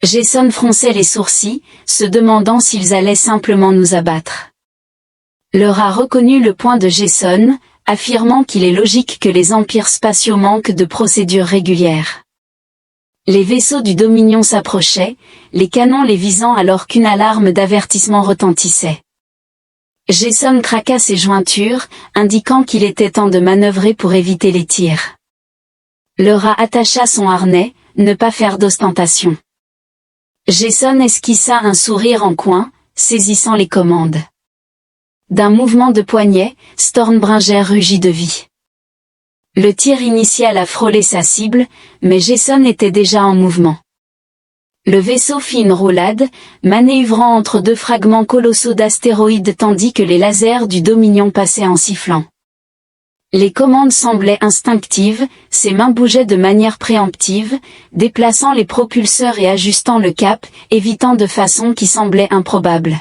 Jason fronçait les sourcils, se demandant s'ils allaient simplement nous abattre. Lara reconnut le point de Jason, affirmant qu'il est logique que les empires spatiaux manquent de procédures régulières. Les vaisseaux du Dominion s'approchaient, les canons les visant alors qu'une alarme d'avertissement retentissait. Jason craqua ses jointures, indiquant qu'il était temps de manœuvrer pour éviter les tirs. Lara attacha son harnais, ne pas faire d'ostentation. Jason esquissa un sourire en coin, saisissant les commandes. D'un mouvement de poignet, Stormbringer rugit de vie. Le tir initial a frôlé sa cible, mais Jason était déjà en mouvement. Le vaisseau fit une roulade, manœuvrant entre 2 fragments colossaux d'astéroïdes tandis que les lasers du Dominion passaient en sifflant. Les commandes semblaient instinctives, ses mains bougeaient de manière préemptive, déplaçant les propulseurs et ajustant le cap, évitant de façon qui semblait improbable.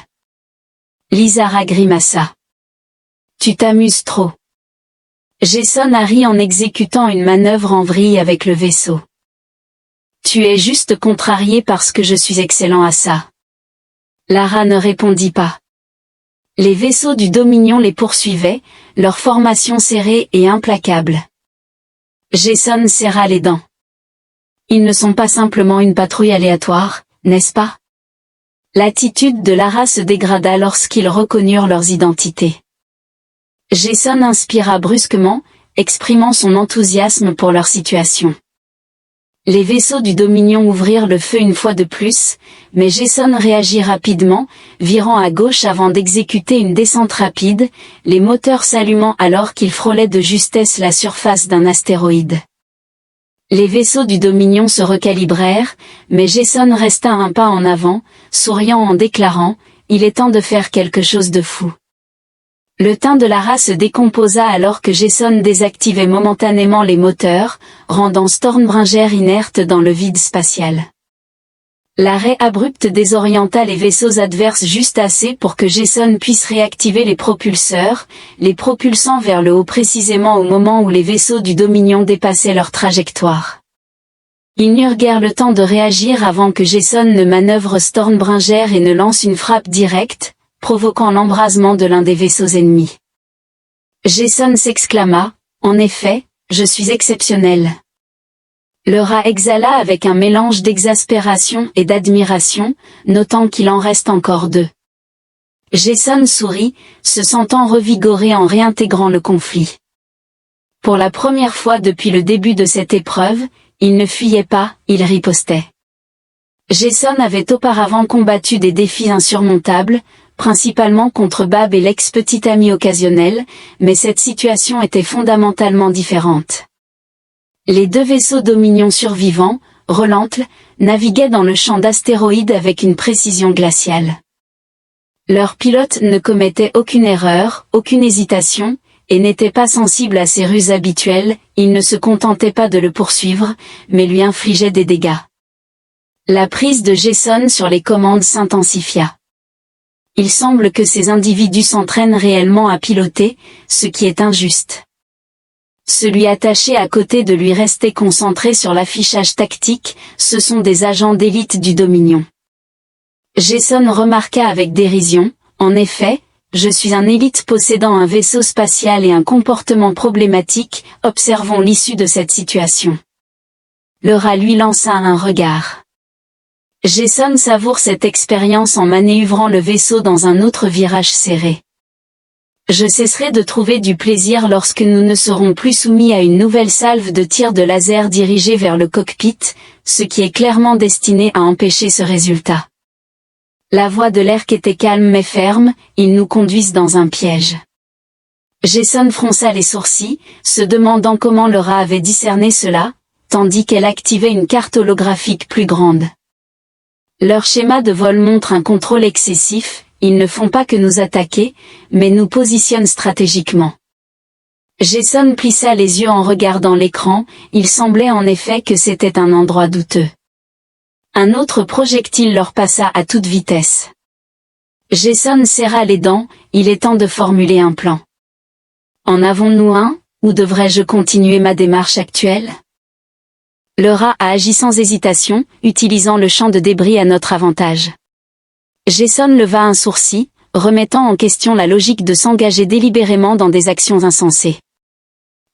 Lizara grimaça. Tu t'amuses trop. Jason a ri en exécutant une manœuvre en vrille avec le vaisseau. Tu es juste contrarié parce que je suis excellent à ça. Lara ne répondit pas. Les vaisseaux du Dominion les poursuivaient, leur formation serrée et implacable. Jason serra les dents. Ils ne sont pas simplement une patrouille aléatoire, n'est-ce pas? L'attitude de Lara se dégrada lorsqu'ils reconnurent leurs identités. Jason inspira brusquement, exprimant son enthousiasme pour leur situation. Les vaisseaux du Dominion ouvrirent le feu une fois de plus, mais Jason réagit rapidement, virant à gauche avant d'exécuter une descente rapide, les moteurs s'allumant alors qu'ils frôlaient de justesse la surface d'un astéroïde. Les vaisseaux du Dominion se recalibrèrent, mais Jason resta un pas en avant, souriant en déclarant « Il est temps de faire quelque chose de fou ». Le teint de Lara se décomposa alors que Jason désactivait momentanément les moteurs, rendant Stormbringer inerte dans le vide spatial. L'arrêt abrupt désorienta les vaisseaux adverses juste assez pour que Jason puisse réactiver les propulseurs, les propulsant vers le haut précisément au moment où les vaisseaux du Dominion dépassaient leur trajectoire. Ils n'eurent guère le temps de réagir avant que Jason ne manœuvre Stormbringer et ne lance une frappe directe, provoquant l'embrasement de l'un des vaisseaux ennemis. Jason s'exclama, « En effet, je suis exceptionnel. » Lara exhala avec un mélange d'exaspération et d'admiration, notant qu'il en reste encore 2. Jason sourit, se sentant revigoré en réintégrant le conflit. Pour la première fois depuis le début de cette épreuve, il ne fuyait pas, il ripostait. Jason avait auparavant combattu des défis insurmontables, principalement contre Bab et l'ex-petit ami occasionnel, mais cette situation était fondamentalement différente. Les 2 vaisseaux Dominion survivants, Relentle, naviguaient dans le champ d'astéroïdes avec une précision glaciale. Leurs pilotes ne commettaient aucune erreur, aucune hésitation, et n'étaient pas sensibles à ses ruses habituelles, ils ne se contentaient pas de le poursuivre, mais lui infligeaient des dégâts. La prise de Jason sur les commandes s'intensifia. Il semble que ces individus s'entraînent réellement à piloter, ce qui est injuste. Celui attaché à côté de lui restait concentré sur l'affichage tactique, ce sont des agents d'élite du Dominion. Jason remarqua avec dérision, en effet, je suis un élite possédant un vaisseau spatial et un comportement problématique, observons l'issue de cette situation. Le rat lui lança un regard. Jason savoure cette expérience en manœuvrant le vaisseau dans un autre virage serré. Je cesserai de trouver du plaisir lorsque nous ne serons plus soumis à une nouvelle salve de tirs de laser dirigés vers le cockpit, ce qui est clairement destiné à empêcher ce résultat. La voix de l'Erk était calme mais ferme, ils nous conduisent dans un piège. Jason fronça les sourcils, se demandant comment le rat avait discerné cela, tandis qu'elle activait une carte holographique plus grande. Leur schéma de vol montre un contrôle excessif, ils ne font pas que nous attaquer, mais nous positionnent stratégiquement. Jason plissa les yeux en regardant l'écran, il semblait en effet que c'était un endroit douteux. Un autre projectile leur passa à toute vitesse. Jason serra les dents, il est temps de formuler un plan. En avons-nous un, ou devrais-je continuer ma démarche actuelle? Le rat a agi sans hésitation, utilisant le champ de débris à notre avantage. Jason leva un sourcil, remettant en question la logique de s'engager délibérément dans des actions insensées.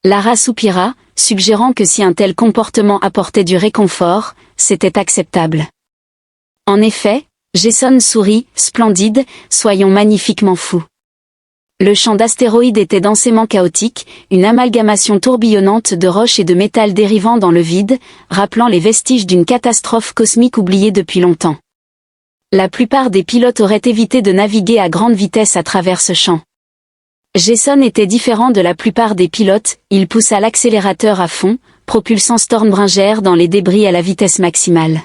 Lara soupira, suggérant que si un tel comportement apportait du réconfort, c'était acceptable. En effet, Jason sourit, splendide, soyons magnifiquement fous. Le champ d'astéroïdes était densément chaotique, une amalgamation tourbillonnante de roches et de métal dérivant dans le vide, rappelant les vestiges d'une catastrophe cosmique oubliée depuis longtemps. La plupart des pilotes auraient évité de naviguer à grande vitesse à travers ce champ. Jason était différent de la plupart des pilotes, il poussa l'accélérateur à fond, propulsant Stormbringer dans les débris à la vitesse maximale.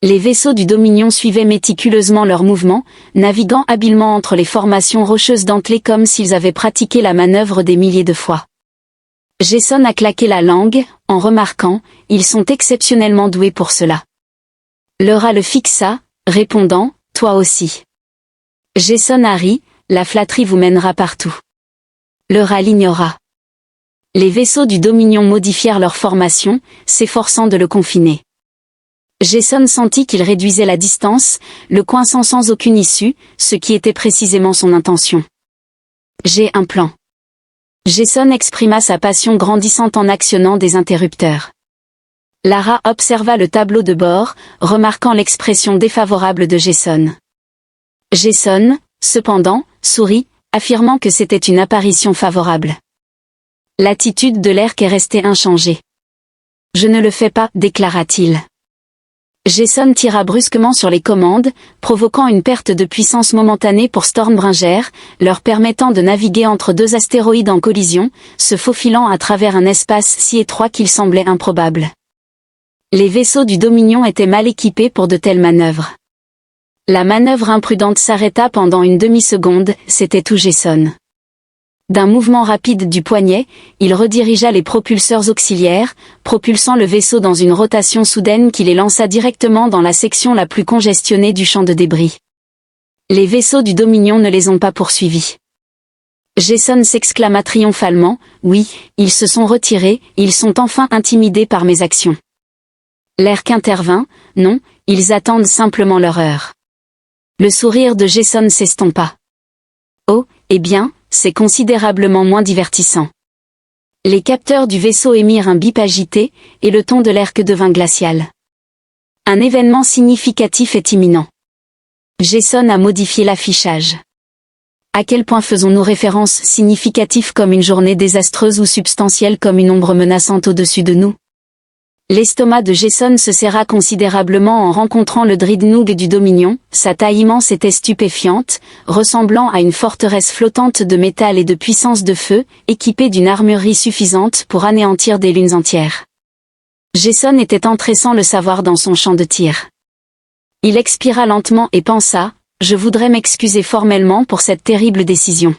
Les vaisseaux du Dominion suivaient méticuleusement leurs mouvements, naviguant habilement entre les formations rocheuses dentelées comme s'ils avaient pratiqué la manœuvre des milliers de fois. Jason a claqué la langue, en remarquant, ils sont exceptionnellement doués pour cela. Le rat le fixa, répondant, toi aussi. Jason a ri, la flatterie vous mènera partout. Le rat l'ignora. Les vaisseaux du Dominion modifièrent leur formation, s'efforçant de le confiner. Jason sentit qu'il réduisait la distance, le coinçant sans aucune issue, ce qui était précisément son intention. J'ai un plan. Jason exprima sa passion grandissante en actionnant des interrupteurs. Lara observa le tableau de bord, remarquant l'expression défavorable de Jason. Jason, cependant, sourit, affirmant que c'était une apparition favorable. L'attitude de l'Erk est restée inchangée. Je ne le fais pas, déclara-t-il. Jason tira brusquement sur les commandes, provoquant une perte de puissance momentanée pour Stormbringer, leur permettant de naviguer entre deux astéroïdes en collision, se faufilant à travers un espace si étroit qu'il semblait improbable. Les vaisseaux du Dominion étaient mal équipés pour de telles manœuvres. La manœuvre imprudente s'arrêta pendant une demi-seconde, c'était tout Jason. D'un mouvement rapide du poignet, il redirigea les propulseurs auxiliaires, propulsant le vaisseau dans une rotation soudaine qui les lança directement dans la section la plus congestionnée du champ de débris. Les vaisseaux du Dominion ne les ont pas poursuivis. Jason s'exclama triomphalement, oui, ils se sont retirés, ils sont enfin intimidés par mes actions. L'Erk intervint, non, ils attendent simplement leur heure. Le sourire de Jason s'estompa. Oh, eh bien, c'est considérablement moins divertissant. Les capteurs du vaisseau émirent un bip agité, et le ton de l'Erk devint glacial. Un événement significatif est imminent. Jason a modifié l'affichage. À quel point faisons-nous référence significative comme une journée désastreuse ou substantielle comme une ombre menaçante au-dessus de nous? L'estomac de Jason se serra considérablement en rencontrant le Dreadnought du Dominion, sa taille immense était stupéfiante, ressemblant à une forteresse flottante de métal et de puissance de feu, équipée d'une armurerie suffisante pour anéantir des lunes entières. Jason était entré sans le savoir dans son champ de tir. Il expira lentement et pensa, je voudrais m'excuser formellement pour cette terrible décision.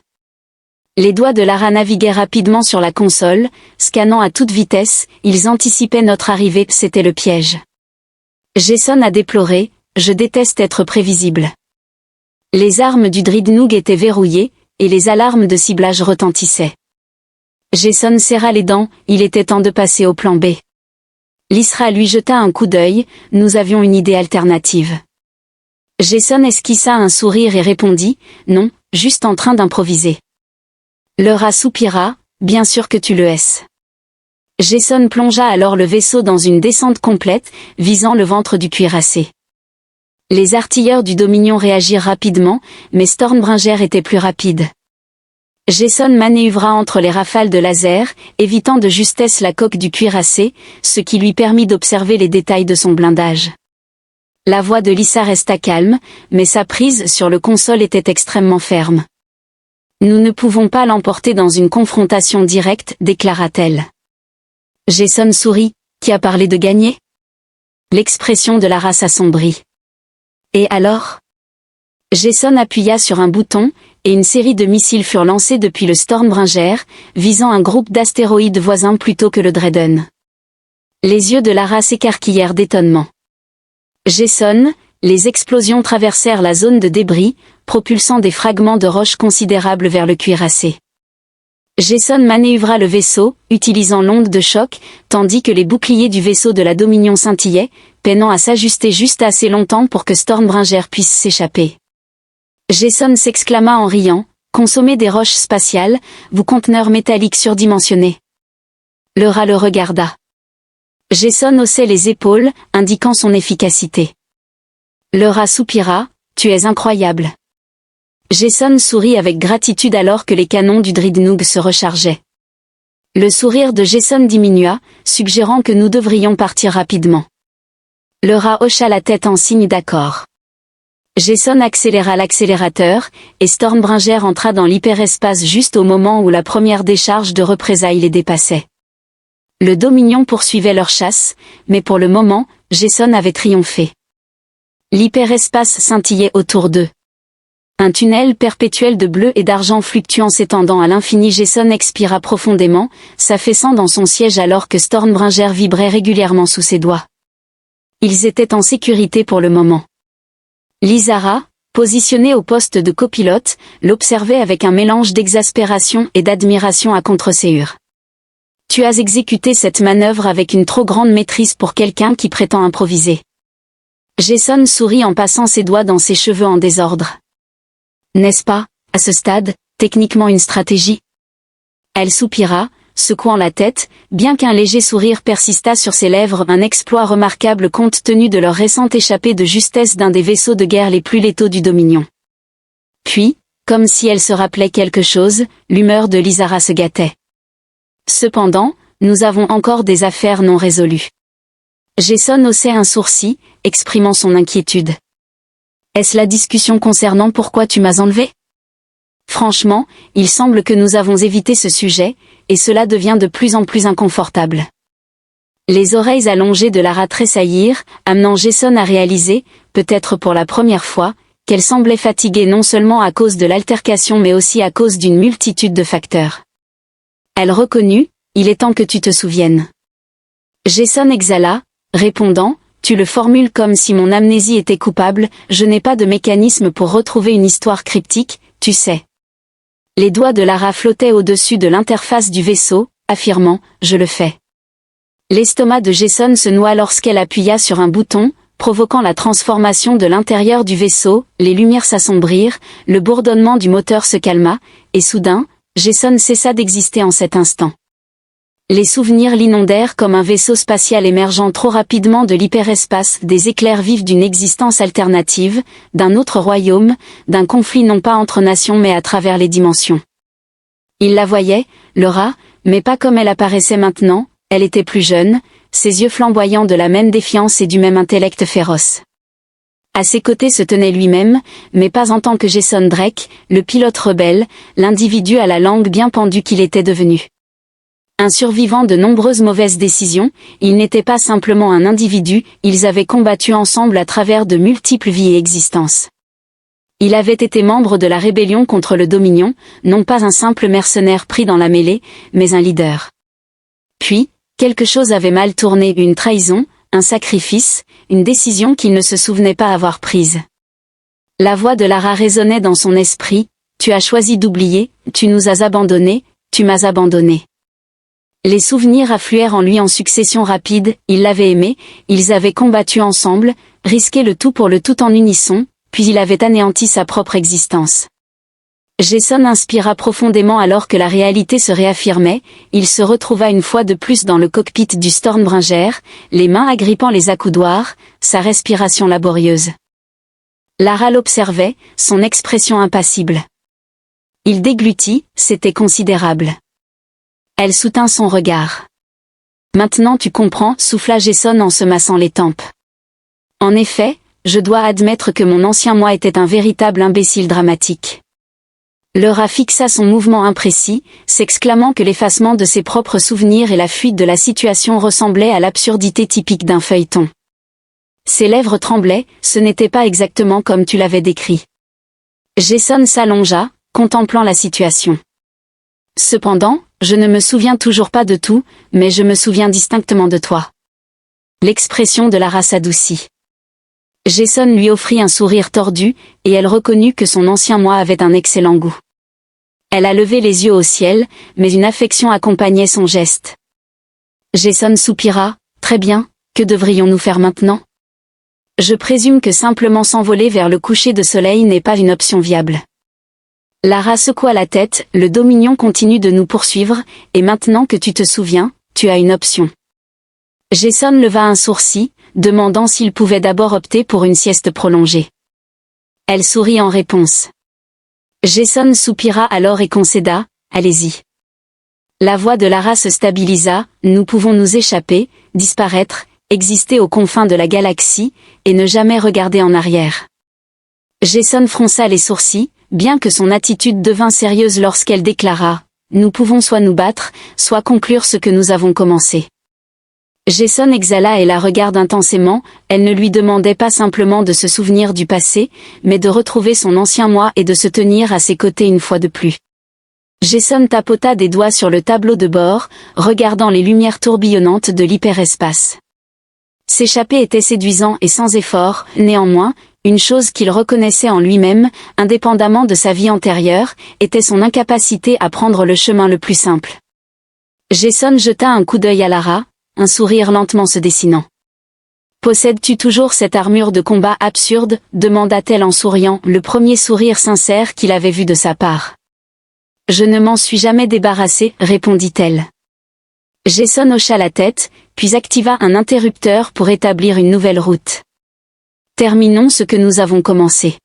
Les doigts de Lara naviguaient rapidement sur la console, scannant à toute vitesse, ils anticipaient notre arrivée, c'était le piège. Jason a déploré, je déteste être prévisible. Les armes du Dreadnought étaient verrouillées, et les alarmes de ciblage retentissaient. Jason serra les dents, il était temps de passer au plan B. Lysra lui jeta un coup d'œil, nous avions une idée alternative. Jason esquissa un sourire et répondit, non, juste en train d'improviser. Le rat soupira, bien sûr que tu le es. Jason plongea alors le vaisseau dans une descente complète, visant le ventre du cuirassé. Les artilleurs du Dominion réagirent rapidement, mais Stormbringer était plus rapide. Jason manœuvra entre les rafales de laser, évitant de justesse la coque du cuirassé, ce qui lui permit d'observer les détails de son blindage. La voix de Lyssa resta calme, mais sa prise sur le console était extrêmement ferme. Nous ne pouvons pas l'emporter dans une confrontation directe, déclara-t-elle. Jason sourit, qui a parlé de gagner? L'expression de la race assombrit. Et alors? Jason appuya sur un bouton, et une série de missiles furent lancés depuis le Stormbringer, visant un groupe d'astéroïdes voisins plutôt que le Dreadnought. Les yeux de Lara s'écarquillèrent d'étonnement. Jason, les explosions traversèrent la zone de débris, propulsant des fragments de roches considérables vers le cuirassé. Jason manœuvra le vaisseau, utilisant l'onde de choc, tandis que les boucliers du vaisseau de la Dominion scintillaient, peinant à s'ajuster juste assez longtemps pour que Stormbringer puisse s'échapper. Jason s'exclama en riant, « Consommez des roches spatiales, vous conteneurs métalliques surdimensionnés. » Le rat le regarda. Jason haussait les épaules, indiquant son efficacité. Le rat soupira, « Tu es incroyable. » Jason sourit avec gratitude alors que les canons du Dreadnought se rechargeaient. Le sourire de Jason diminua, suggérant que nous devrions partir rapidement. Le rat hocha la tête en signe d'accord. Jason accéléra l'accélérateur, et Stormbringer entra dans l'hyperespace juste au moment où la première décharge de représailles les dépassait. Le Dominion poursuivait leur chasse, mais pour le moment, Jason avait triomphé. L'hyperespace scintillait autour d'eux. Un tunnel perpétuel de bleu et d'argent fluctuant s'étendant à l'infini. Jason expira profondément, s'affaissant dans son siège alors que Stormbringer vibrait régulièrement sous ses doigts. Ils étaient en sécurité pour le moment. Lysara, positionnée au poste de copilote, l'observait avec un mélange d'exaspération et d'admiration à contre-séure. « Tu as exécuté cette manœuvre avec une trop grande maîtrise pour quelqu'un qui prétend improviser. » Jason sourit en passant ses doigts dans ses cheveux en désordre. « N'est-ce pas, à ce stade, techniquement une stratégie ?» Elle soupira, secouant la tête, bien qu'un léger sourire persistât sur ses lèvres, un exploit remarquable compte tenu de leur récente échappée de justesse d'un des vaisseaux de guerre les plus létaux du Dominion. Puis, comme si elle se rappelait quelque chose, l'humeur de Lysara se gâtait. Cependant, nous avons encore des affaires non résolues. Jason haussait un sourcil, exprimant son inquiétude. Est-ce la discussion concernant pourquoi tu m'as enlevé? Franchement, il semble que nous avons évité ce sujet, et cela devient de plus en plus inconfortable. Les oreilles allongées de Lara tressaillirent, amenant Jason à réaliser, peut-être pour la première fois, qu'elle semblait fatiguée non seulement à cause de l'altercation mais aussi à cause d'une multitude de facteurs. Elle reconnut, il est temps que tu te souviennes. Jason exhala, répondant, tu le formules comme si mon amnésie était coupable, je n'ai pas de mécanisme pour retrouver une histoire cryptique, tu sais. Les doigts de Lara flottaient au-dessus de l'interface du vaisseau, affirmant « Je le fais ». L'estomac de Jason se noua lorsqu'elle appuya sur un bouton, provoquant la transformation de l'intérieur du vaisseau, les lumières s'assombrirent, le bourdonnement du moteur se calma, et soudain, Jason cessa d'exister en cet instant. Les souvenirs l'inondèrent comme un vaisseau spatial émergeant trop rapidement de l'hyperespace, des éclairs vifs d'une existence alternative, d'un autre royaume, d'un conflit non pas entre nations mais à travers les dimensions. Il la voyait, Lara, mais pas comme elle apparaissait maintenant, elle était plus jeune, ses yeux flamboyants de la même défiance et du même intellect féroce. À ses côtés se tenait lui-même, mais pas en tant que Jason Drake, le pilote rebelle, l'individu à la langue bien pendue qu'il était devenu. Un survivant de nombreuses mauvaises décisions, il n'était pas simplement un individu, ils avaient combattu ensemble à travers de multiples vies et existences. Il avait été membre de la rébellion contre le Dominion, non pas un simple mercenaire pris dans la mêlée, mais un leader. Puis, quelque chose avait mal tourné, une trahison, un sacrifice, une décision qu'il ne se souvenait pas avoir prise. La voix de Lara résonnait dans son esprit, « Tu as choisi d'oublier, tu nous as abandonnés, tu m'as abandonné. » Les souvenirs affluèrent en lui en succession rapide, il l'avait aimée, ils avaient combattu ensemble, risqué le tout pour le tout en unisson, puis il avait anéanti sa propre existence. Jason inspira profondément alors que la réalité se réaffirmait, il se retrouva une fois de plus dans le cockpit du Stormbringer, les mains agrippant les accoudoirs, sa respiration laborieuse. Lara l'observait, son expression impassible. Il déglutit, c'était considérable. Elle soutint son regard. Maintenant tu comprends, souffla Jason en se massant les tempes. En effet, je dois admettre que mon ancien moi était un véritable imbécile dramatique. Lara fixa son mouvement imprécis, s'exclamant que l'effacement de ses propres souvenirs et la fuite de la situation ressemblaient à l'absurdité typique d'un feuilleton. Ses lèvres tremblaient, ce n'était pas exactement comme tu l'avais décrit. Jason s'allongea, contemplant la situation. Cependant, je ne me souviens toujours pas de tout, mais je me souviens distinctement de toi. L'expression de Lara s'adoucit. Jason lui offrit un sourire tordu, et elle reconnut que son ancien moi avait un excellent goût. Elle a levé les yeux au ciel, mais une affection accompagnait son geste. Jason soupira, « Très bien, que devrions-nous faire maintenant ? Je présume que simplement s'envoler vers le coucher de soleil n'est pas une option viable. » Lara secoua la tête, « Le Dominion continue de nous poursuivre, et maintenant que tu te souviens, tu as une option. » Jason leva un sourcil, demandant s'il pouvait d'abord opter pour une sieste prolongée. Elle sourit en réponse. Jason soupira alors et concéda, « Allez-y. » La voix de Lara se stabilisa, « Nous pouvons nous échapper, disparaître, exister aux confins de la galaxie, et ne jamais regarder en arrière. » Jason fronça les sourcils, bien que son attitude devint sérieuse lorsqu'elle déclara, « Nous pouvons soit nous battre, soit conclure ce que nous avons commencé. » Jason exhala et la regarde intensément, elle ne lui demandait pas simplement de se souvenir du passé, mais de retrouver son ancien moi et de se tenir à ses côtés une fois de plus. Jason tapota des doigts sur le tableau de bord, regardant les lumières tourbillonnantes de l'hyperespace. S'échapper était séduisant et sans effort, néanmoins, une chose qu'il reconnaissait en lui-même, indépendamment de sa vie antérieure, était son incapacité à prendre le chemin le plus simple. Jason jeta un coup d'œil à Lara, un sourire lentement se dessinant. « Possèdes-tu toujours cette armure de combat absurde ?» demanda-t-elle en souriant, le premier sourire sincère qu'il avait vu de sa part. « Je ne m'en suis jamais débarrassée, répondit-elle. Jason hocha la tête, puis activa un interrupteur pour établir une nouvelle route. « Terminons ce que nous avons commencé. »